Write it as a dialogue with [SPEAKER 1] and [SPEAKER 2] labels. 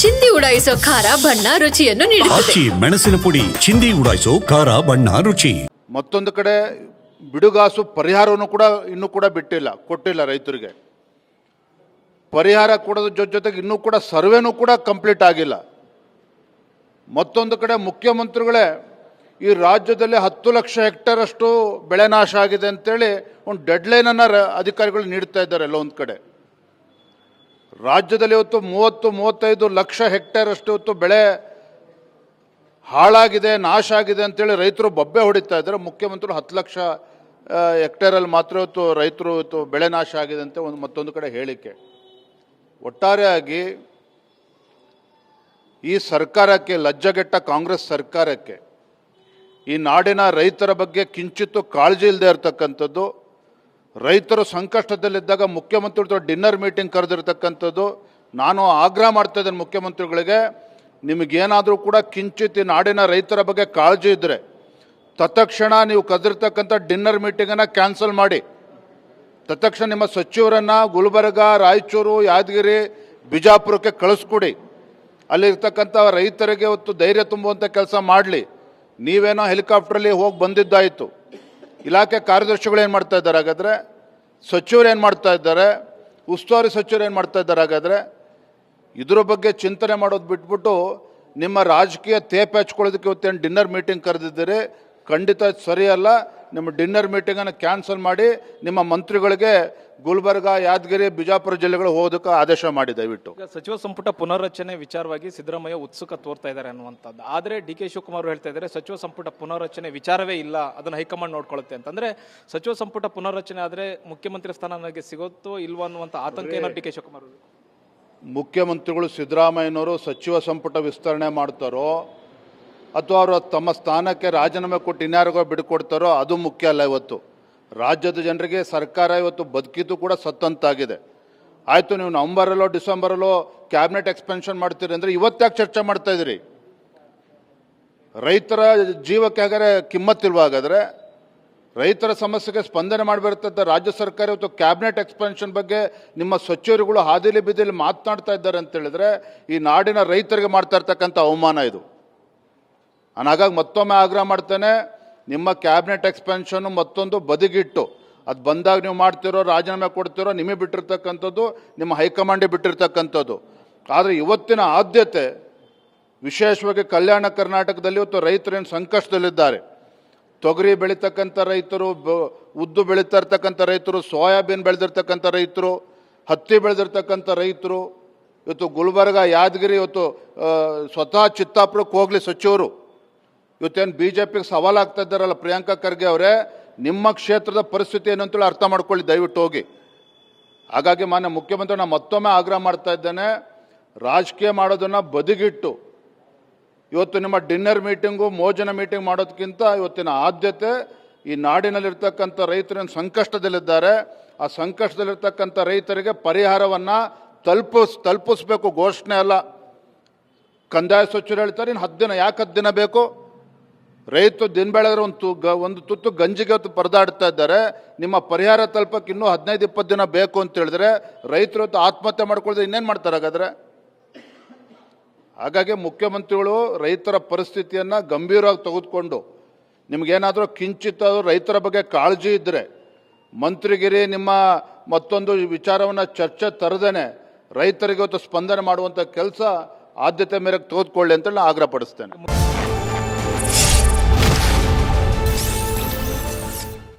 [SPEAKER 1] ಚಿಂದಿ ಉಡಾಯಿಸೋ ಖಾರ ಬಣ್ಣ ರುಚಿಯನ್ನು ನೀಡುತ್ತದೆ.
[SPEAKER 2] ಆಚಿ ಮೆಣಸಿನ ಪುಡಿ ಚಿಂದಿ ಉಡಾಯಿಸೋ ಖಾರ ಬಣ್ಣ ರುಚಿ.
[SPEAKER 3] ಮತ್ತೊಂದು ಕಡೆ ಬಿಡುಗಾಸು ಪರಿಹಾರವನ್ನು ಕೂಡ ಇನ್ನೂ ಕೂಡ ಕೊಟ್ಟಿಲ್ಲ ರೈತರಿಗೆ. ಪರಿಹಾರ ಕೊಡೋದ್ರ ಜೊತೆಗೆ ಇನ್ನೂ ಕೂಡ ಸರ್ವೆನೂ ಕೂಡ ಕಂಪ್ಲೀಟ್ ಆಗಿಲ್ಲ. ಮತ್ತೊಂದು ಕಡೆ ಮುಖ್ಯಮಂತ್ರಿಗಳೇ ಈ ರಾಜ್ಯದಲ್ಲಿ 10 ಲಕ್ಷ ಹೆಕ್ಟೇರ್ ಅಷ್ಟು ಬೆಳೆ ನಾಶ ಆಗಿದೆ ಅಂತೇಳಿ ಒಂದು ಡೆಡ್ಲೈನನ್ನು ಅಧಿಕಾರಿಗಳು ನೀಡ್ತಾ ಇದ್ದಾರೆ. ಎಲ್ಲ ಒಂದು ಕಡೆ ರಾಜ್ಯದಲ್ಲಿ ಇವತ್ತು 30-35 ಲಕ್ಷ ಹೆಕ್ಟೇರ್ ಅಷ್ಟು ಇವತ್ತು ಬೆಳೆ ಹಾಳಾಗಿದೆ, ನಾಶ ಆಗಿದೆ ಅಂತೇಳಿ ರೈತರು ಬೊಬ್ಬೆ ಹೊಡಿತಾ ಇದ್ದಾರೆ. ಮುಖ್ಯಮಂತ್ರಿಗಳು 10 ಲಕ್ಷ ಹೆಕ್ಟೇರಲ್ಲಿ ಮಾತ್ರ ಇವತ್ತು ಬೆಳೆ ನಾಶ ಆಗಿದೆ ಅಂತ ಮತ್ತೊಂದು ಕಡೆ ಹೇಳಿಕೆ. ಒಟ್ಟಾರೆಯಾಗಿ ಈ ಸರ್ಕಾರಕ್ಕೆ, ಲಜ್ಜೆಗೆಟ್ಟ ಕಾಂಗ್ರೆಸ್ ಸರ್ಕಾರಕ್ಕೆ ಈ ನಾಡಿನ ರೈತರ ಬಗ್ಗೆ ಕಿಂಚಿತ್ತು ಕಾಳಜಿ ಇಲ್ಲದೆ ಇರತಕ್ಕಂಥದ್ದು, ರೈತರು ಸಂಕಷ್ಟದಲ್ಲಿದ್ದಾಗ ಮುಖ್ಯಮಂತ್ರಿಗಳ ಡಿನ್ನರ್ ಮೀಟಿಂಗ್ ಕರೆದಿರ್ತಕ್ಕಂಥದ್ದು. ನಾನು ಆಗ್ರಹ ಮಾಡ್ತಾ ಇದ್ದೇನೆ ಮುಖ್ಯಮಂತ್ರಿಗಳಿಗೆ, ನಿಮಗೇನಾದರೂ ಕೂಡ ಕಿಂಚಿತ್ ಈ ನಾಡಿನ ರೈತರ ಬಗ್ಗೆ ಕಾಳಜಿ ಇದ್ದರೆ ತತ್ಕ್ಷಣ ನೀವು ಕರೆದಿರ್ತಕ್ಕಂಥ ಡಿನ್ನರ್ ಮೀಟಿಂಗನ್ನು ಕ್ಯಾನ್ಸಲ್ ಮಾಡಿ. ತತ್ಕ್ಷಣ ನಿಮ್ಮ ಸಚಿವರನ್ನು ಗುಲ್ಬರ್ಗ, ರಾಯಚೂರು, ಯಾದಗಿರಿ, ಬಿಜಾಪುರಕ್ಕೆ ಕಳಿಸ್ಕೊಡಿ. ಅಲ್ಲಿರ್ತಕ್ಕಂಥ ರೈತರಿಗೆ ಇವತ್ತು ಧೈರ್ಯ ತುಂಬುವಂಥ ಕೆಲಸ ಮಾಡಲಿ. ನೀವೇನೋ ಹೆಲಿಕಾಪ್ಟ್ರಲ್ಲಿ ಹೋಗಿ ಬಂದಿದ್ದಾಯಿತು. ಇಲಾಖೆ ಕಾರ್ಯದರ್ಶಿಗಳು ಏನು ಮಾಡ್ತಾ ಇದ್ದಾರೆ ಹಾಗಾದರೆ? ಸಚಿವರು ಏನು ಮಾಡ್ತಾ ಇದ್ದಾರೆ? ಉಸ್ತುವಾರಿ ಸಚಿವರು ಏನು ಮಾಡ್ತಾ ಇದ್ದಾರೆ ಹಾಗಾದರೆ? ಇದ್ರ ಬಗ್ಗೆ ಚಿಂತನೆ ಮಾಡೋದು ಬಿಟ್ಬಿಟ್ಟು ನಿಮ್ಮ ರಾಜಕೀಯ ತೇಪೆ ಹಚ್ಕೊಳ್ಳೋದಕ್ಕೆ ಇವತ್ತೇನು ಡಿನ್ನರ್ ಮೀಟಿಂಗ್ ಕರೆದಿದ್ದೀರಿ, ಖಂಡಿತ ಸರಿಯಲ್ಲ. ನಿಮ್ಮ ಡಿನ್ನರ್ ಮೀಟಿಂಗನ್ನು ಕ್ಯಾನ್ಸಲ್ ಮಾಡಿ ನಿಮ್ಮ ಮಂತ್ರಿಗಳಿಗೆ ಗುಲ್ಬರ್ಗ, ಯಾದಗಿರಿ, ಬಿಜಾಪುರ ಜಿಲ್ಲೆಗಳು ಹೋಗೋದಕ್ಕೆ ಆದೇಶ ಮಾಡಿ ದಯವಿಟ್ಟು.
[SPEAKER 4] ಸಚಿವ ಸಂಪುಟ ಪುನರ್ರಚನೆ ವಿಚಾರವಾಗಿ ಸಿದ್ದರಾಮಯ್ಯ ಉತ್ಸುಕ ತೋರ್ತಾ ಇದ್ದಾರೆ ಅನ್ನುವಂಥದ್ದು. ಆದರೆ ಡಿ ಕೆ ಶಿವಕುಮಾರ್ ಹೇಳ್ತಾ ಇದ್ದಾರೆ ಸಚಿವ ಸಂಪುಟ ಪುನರ್ರಚನೆ ವಿಚಾರವೇ ಇಲ್ಲ, ಅದನ್ನು ಹೈಕಮಾಂಡ್ ನೋಡ್ಕೊಳ್ಳುತ್ತೆ ಅಂತಂದ್ರೆ ಸಚಿವ ಸಂಪುಟ ಪುನರ್ರಚನೆ ಆದರೆ ಮುಖ್ಯಮಂತ್ರಿ ಸ್ಥಾನ ನನಗೆ ಸಿಗುತ್ತೋ ಇಲ್ವೋ ಅನ್ನುವಂಥ ಆತಂಕ ಏನಾದ್ರು ಡಿ ಕೆ ಶಿವಕುಮಾರ್?
[SPEAKER 3] ಮುಖ್ಯಮಂತ್ರಿಗಳು ಸಿದ್ದರಾಮಯ್ಯನವರು ಸಚಿವ ಸಂಪುಟ ವಿಸ್ತರಣೆ ಮಾಡ್ತಾರೋ ಅಥವಾ ಅವರು ತಮ್ಮ ಸ್ಥಾನಕ್ಕೆ ರಾಜೀನಾಮೆ ಕೊಟ್ಟು ಇನ್ಯಾರಿಗೋ ಬಿಡುಕೊಡ್ತಾರೋ ಅದು ಮುಖ್ಯ ಅಲ್ಲ. ಇವತ್ತು ರಾಜ್ಯದ ಜನರಿಗೆ ಸರ್ಕಾರ ಇವತ್ತು ಬದುಕಿದ್ದು ಕೂಡ ಸತ್ತಂತಾಗಿದೆ. ಆಯಿತು, ನೀವು ನವಂಬರಲ್ಲೋ ಡಿಸೆಂಬರಲ್ಲೋ ಕ್ಯಾಬಿನೆಟ್ ಎಕ್ಸ್ಪೆನ್ಷನ್ ಮಾಡ್ತೀರಿ ಅಂದರೆ ಇವತ್ತಾಕೆ ಚರ್ಚೆ ಮಾಡ್ತಾ ಇದ್ದೀರಿ? ರೈತರ ಜೀವಕ್ಕೆ ಹಾಗಾದ್ರೆ ಕಿಮ್ಮತ್ತಿಲ್ವ? ಹಾಗಾದರೆ ರೈತರ ಸಮಸ್ಯೆಗೆ ಸ್ಪಂದನೆ ಮಾಡಬೇಕಂತ ರಾಜ್ಯ ಸರ್ಕಾರ ಇವತ್ತು ಕ್ಯಾಬಿನೆಟ್ ಎಕ್ಸ್ಪೆನ್ಷನ್ ಬಗ್ಗೆ ನಿಮ್ಮ ಸಚಿವರುಗಳು ಹಾದಿಲಿ ಬಿದ್ದಿಲಿ ಮಾತನಾಡ್ತಾ ಇದ್ದಾರೆ ಅಂತ ಹೇಳಿದ್ರೆ ಈ ನಾಡಿನ ರೈತರಿಗೆ ಮಾಡ್ತಾ ಇರ್ತಕ್ಕಂಥ ಅವಮಾನ ಇದು. ನಾನು ಹಾಗಾಗಿ ಮತ್ತೊಮ್ಮೆ ಆಗ್ರಹ ಮಾಡ್ತೇನೆ, ನಿಮ್ಮ ಕ್ಯಾಬಿನೆಟ್ ಎಕ್ಸ್ಪೆನ್ಷನ್ನು ಮತ್ತೊಂದು ಬದಿಗಿಟ್ಟು ಅದು ಬಂದಾಗ ನೀವು ಮಾಡ್ತಿರೋ, ರಾಜೀನಾಮೆ ಕೊಡ್ತಿರೋ, ನಿಮಗೆ ಬಿಟ್ಟಿರ್ತಕ್ಕಂಥದ್ದು, ನಿಮ್ಮ ಹೈಕಮಾಂಡಿಗೆ ಬಿಟ್ಟಿರ್ತಕ್ಕಂಥದ್ದು. ಆದರೆ ಇವತ್ತಿನ ಆದ್ಯತೆ ವಿಶೇಷವಾಗಿ ಕಲ್ಯಾಣ ಕರ್ನಾಟಕದಲ್ಲಿ ಇವತ್ತು ರೈತರೇನು ಸಂಕಷ್ಟದಲ್ಲಿದ್ದಾರೆ. ತೊಗರಿ ಬೆಳೀತಕ್ಕಂಥ ರೈತರು, ಉದ್ದು ಬೆಳೀತಾ ಇರ್ತಕ್ಕಂಥ ರೈತರು, ಸೋಯಾಬೀನ್ ಬೆಳೆದಿರ್ತಕ್ಕಂಥ ರೈತರು, ಹತ್ತಿ ಬೆಳೆದಿರ್ತಕ್ಕಂಥ ರೈತರು, ಇವತ್ತು ಗುಲ್ಬರ್ಗ, ಯಾದಗಿರಿ, ಇವತ್ತು ಸ್ವತಃ ಚಿತ್ತಾಪುರಕ್ಕೆ ಹೋಗಲಿ ಸಚಿವರು, ಇವತ್ತೇನು ಬಿ ಜೆ ಪಿಗೆ ಸವಾಲಾಗ್ತಾ ಇದ್ದಾರಲ್ಲ ಪ್ರಿಯಾಂಕಾ ಖರ್ಗೆ ಅವರೇ, ನಿಮ್ಮ ಕ್ಷೇತ್ರದ ಪರಿಸ್ಥಿತಿ ಏನು ಅಂತೇಳಿ ಅರ್ಥ ಮಾಡ್ಕೊಳ್ಳಿ ದಯವಿಟ್ಟು ಹೋಗಿ. ಹಾಗಾಗಿ ಮಾನ್ಯ ಮುಖ್ಯಮಂತ್ರಿ ನಾನು ಮತ್ತೊಮ್ಮೆ ಆಗ್ರಹ ಮಾಡ್ತಾ ಇದ್ದೇನೆ, ರಾಜಕೀಯ ಮಾಡೋದನ್ನು ಬದಿಗಿಟ್ಟು ಇವತ್ತು ನಿಮ್ಮ ಡಿನ್ನರ್ ಮೀಟಿಂಗು, ಮೋಜನ ಮೀಟಿಂಗ್ ಮಾಡೋದಕ್ಕಿಂತ ಇವತ್ತಿನ ಆದ್ಯತೆ ಈ ನಾಡಿನಲ್ಲಿರ್ತಕ್ಕಂಥ ರೈತರೇನು ಸಂಕಷ್ಟದಲ್ಲಿದ್ದಾರೆ, ಆ ಸಂಕಷ್ಟದಲ್ಲಿರ್ತಕ್ಕಂಥ ರೈತರಿಗೆ ಪರಿಹಾರವನ್ನು ತಲುಪಿಸ್ಬೇಕು. ಘೋಷಣೆ ಅಲ್ಲ. ಕಂದಾಯ ಸಚಿವರು ಹೇಳ್ತಾರೆ ಇನ್ನು 10 ದಿನ. ಯಾಕೆ 10 ದಿನ ಬೇಕು? ರೈತರು ದಿನ ಬೆಳೆದ್ರೆ ಒಂದು ತುತ್ತು ಗಂಜಿಗೆ ಪರದಾಡ್ತಾ ಇದ್ದಾರೆ. ನಿಮ್ಮ ಪರಿಹಾರ ತಲುಪಕ್ಕೆ ಇನ್ನೂ 15-20 ದಿನ ಬೇಕು ಅಂತ ಹೇಳಿದ್ರೆ ರೈತರು ಆತ್ಮಹತ್ಯೆ ಮಾಡ್ಕೊಳ್ತಾರೆ, ಇನ್ನೇನು ಮಾಡ್ತಾರೆ ಹಾಗಾದರೆ? ಹಾಗಾಗಿ ಮುಖ್ಯಮಂತ್ರಿಗಳು ರೈತರ ಪರಿಸ್ಥಿತಿಯನ್ನು ಗಂಭೀರವಾಗಿ ತೆಗೆದುಕೊಂಡು ನಿಮಗೇನಾದರೂ ಕಿಂಚಿತ್ ರೈತರ ಬಗ್ಗೆ ಕಾಳಜಿ ಇದ್ದರೆ ಮಂತ್ರಿಗಿರಿ ನಿಮ್ಮ ಮತ್ತೊಂದು ವಿಚಾರವನ್ನು ಚರ್ಚೆ ತರದೇನೆ ರೈತರಿಗೆ ಇವತ್ತು ಸ್ಪಂದನೆ ಮಾಡುವಂಥ ಕೆಲಸ ಆದ್ಯತೆ ಮೇರೆಗೆ ತೆಗೆದುಕೊಳ್ಳಿ ಅಂತೇಳಿ ನಾನು ಆಗ್ರಹಪಡಿಸ್ತೇನೆ.